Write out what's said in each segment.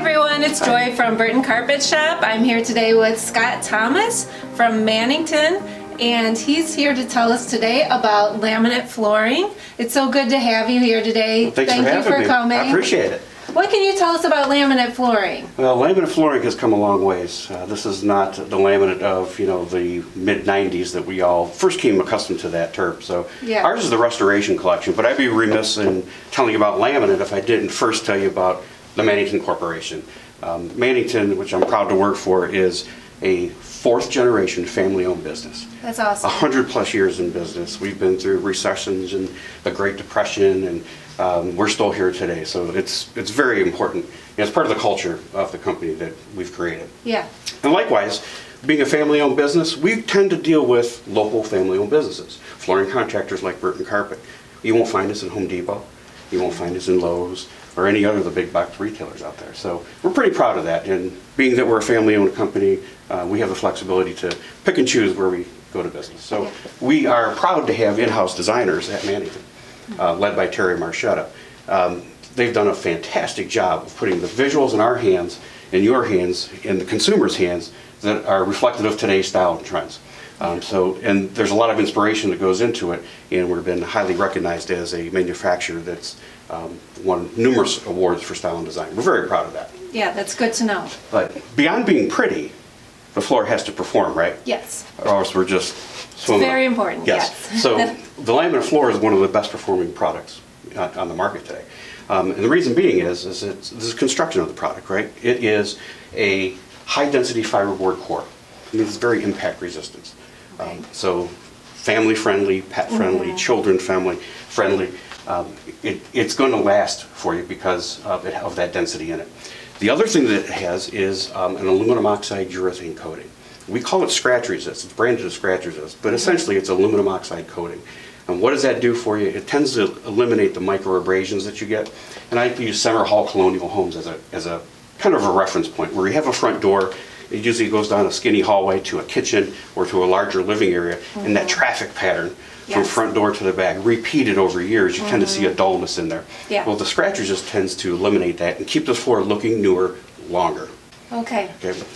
everyone, it's Joy from Burton Carpet Shop. I'm here today with Scott Thomas from Mannington, and he's here to tell us today about laminate flooring. It's so good to have you here today. Well, thanks for having me. Coming. I appreciate it. What can you tell us about laminate flooring? Well, laminate flooring has come a long ways. This is not the laminate of, the mid-90s that we all first came accustomed to that term. So yeah. Ours is the restoration collection, but I'd be remiss in telling you about laminate if I didn't first tell you about the Mannington Corporation. Mannington, which I'm proud to work for, is a fourth-generation family-owned business. That's awesome. 100+ years in business. We've been through recessions and the Great Depression, and we're still here today. So it's very important. It's part of the culture of the company that we've created. Yeah. And likewise, being a family-owned business, we tend to deal with local family-owned businesses, flooring contractors like Burton Carpet. You won't find us in Home Depot. You won't find us in Lowe's or any other of the big box retailers out there. So we're pretty proud of that. And being that we're a family-owned company, we have the flexibility to pick and choose where we go to business. So we are proud to have in-house designers at Mannington, led by Terry Marchetta. They've done a fantastic job of putting the visuals in our hands, in your hands, in the consumer's hands that are reflective of today's style and trends. And there's a lot of inspiration that goes into it, and we've been highly recognized as a manufacturer that's won numerous awards for style and design. We're very proud of that. Yeah, that's good to know. But beyond being pretty, the floor has to perform, right? Yes. Or else we're just swimming. It's very important, yes. So the laminate floor is one of the best performing products on the market today. And the reason being is this is construction of the product, right? It is a high density fiberboard core. It means it's very impact resistant. Okay. So family friendly, pet friendly, children friendly. It's going to last for you because of that density in it. The other thing that it has is an aluminum oxide urethane coating. We call it scratch resist. It's branded as scratch resist, but essentially it's aluminum oxide coating. And what does that do for you? It tends to eliminate the micro abrasions that you get. And I use Center Hall Colonial Homes as a kind of a reference point where you have a front door. It usually goes down a skinny hallway to a kitchen or to a larger living area, and that traffic pattern from front door to the back, repeated over years, you tend to see a dullness in there. Yeah. Well, the scratch resist tends to eliminate that and keep the floor looking newer, longer. Okay.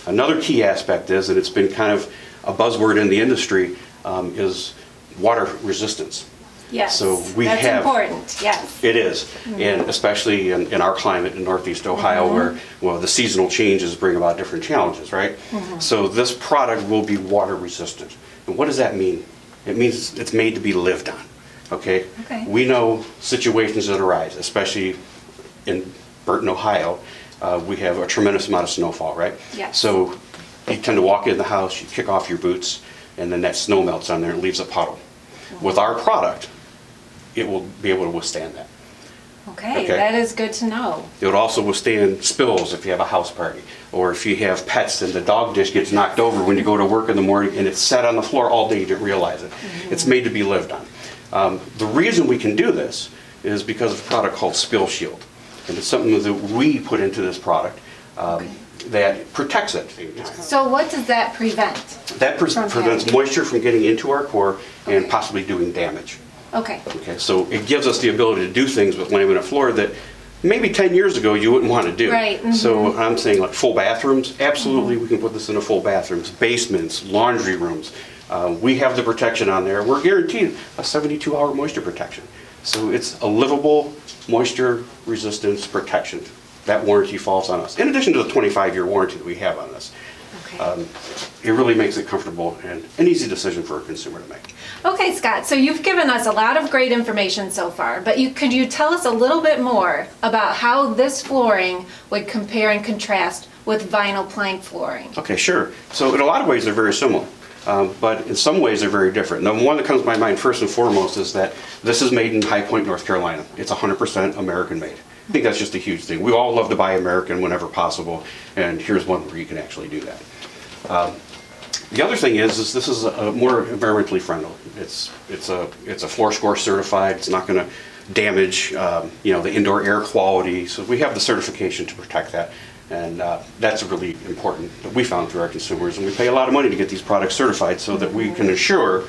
Another key aspect is, and it's been kind of a buzzword in the industry, is water resistance. Yes, so that's important, yes. It is, and especially in our climate in Northeast Ohio where, well, the seasonal changes bring about different challenges, right? So this product will be water resistant. And what does that mean? It means it's made to be lived on, okay? We know situations that arise, especially in Burton, Ohio. We have a tremendous amount of snowfall, right? Yes. So you tend to walk in the house, you kick off your boots, and then that snow melts on there and leaves a puddle. With our product, it will be able to withstand that. Okay, that is good to know. It would also withstand spills if you have a house party, or if you have pets and the dog dish gets knocked over when you go to work in the morning and it's set on the floor all day, you didn't realize it. It's made to be lived on. The reason we can do this is because of a product called Spill Shield. And it's something that we put into this product that protects it. So what does that prevent? That prevents moisture from getting into our core and possibly doing damage. Okay. So it gives us the ability to do things with laminate floor that maybe 10 years ago you wouldn't want to do. Right. So I'm saying like full bathrooms, absolutely we can put this into full bathrooms, basements, laundry rooms. We have the protection on there. We're guaranteed a 72-hour moisture protection. So it's a livable moisture resistance protection. That warranty falls on us, in addition to the 25-year warranty that we have on this. It really makes it comfortable and an easy decision for a consumer to make. Okay, Scott, so you've given us a lot of great information so far, but could you tell us a little bit more about how this flooring would compare and contrast with vinyl plank flooring? Okay, sure. So in a lot of ways they're very similar, but in some ways they're very different. The one that comes to my mind first and foremost is that this is made in High Point, North Carolina. It's 100% American made. I think that's just a huge thing. We all love to buy American whenever possible, and here's one where you can actually do that. The other thing is this is more environmentally friendly. It's a FloorScore certified. It's not going to damage the indoor air quality. So we have the certification to protect that, and that's really important that we found through our consumers. And we pay a lot of money to get these products certified so that we can assure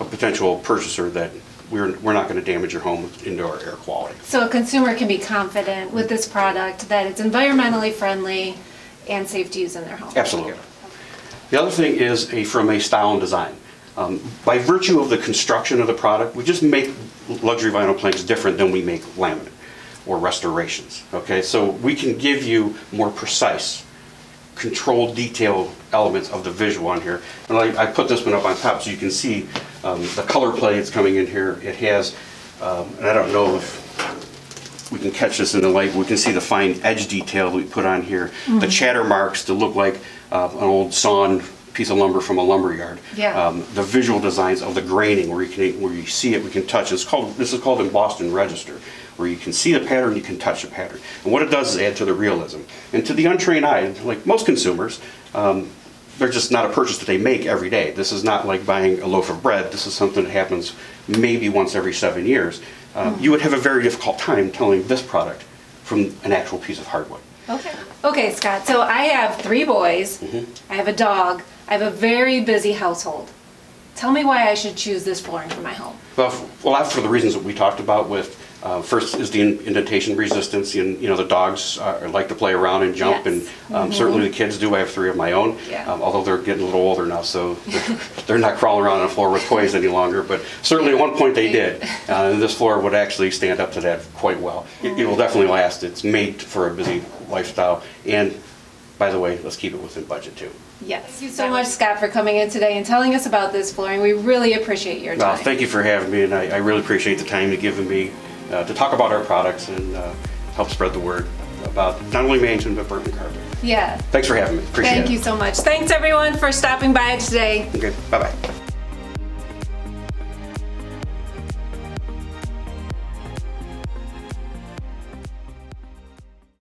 a potential purchaser that we're not going to damage your home with indoor air quality. So a consumer can be confident with this product that it's environmentally friendly and safe to use in their home. Absolutely. The other thing is from a style and design. By virtue of the construction of the product, we just make luxury vinyl planks different than we make laminate or restorations. Okay, so we can give you more precise, controlled, detailed elements of the visual on here. And I put this one up on top so you can see the color play that's coming in here. It has, and I don't know if we can catch this in the light, but we can see the fine edge detail that we put on here. Mm-hmm. The chatter marks to look like an old sawn piece of lumber from a lumber yard. Yeah. The visual designs of the graining where you see it, we can touch. This is called embossed and register, where you can see the pattern, you can touch the pattern. And what it does is add to the realism. And to the untrained eye, like most consumers, they're just not a purchase that they make every day. This is not like buying a loaf of bread. This is something that happens maybe once every 7 years. You would have a very difficult time telling this product from an actual piece of hardwood. Okay. Okay, Scott, so I have 3 boys, I have a dog, I have a very busy household. Tell me why I should choose this flooring for my home. Well, that's for the reasons that we talked about with, first is the indentation resistance. And, the dogs like to play around and jump, yes. And certainly the kids do. I have 3 of my own, yeah. Although they're getting a little older now, so they're not crawling around on the floor with toys any longer. But certainly at one point they did. And this floor would actually stand up to that quite well. It will definitely last. It's made for a busy lifestyle. And by the way, let's keep it within budget too. Yes. Thank you so much, Scott, for coming in today and telling us about this flooring. We really appreciate your time. Well, thank you for having me, and I really appreciate the time you've given me to talk about our products and help spread the word about not only Mannington, but Burton Carpet. Yeah. Thanks for having me. Appreciate it. Thank you so much. Thanks, everyone, for stopping by today. Okay, bye-bye.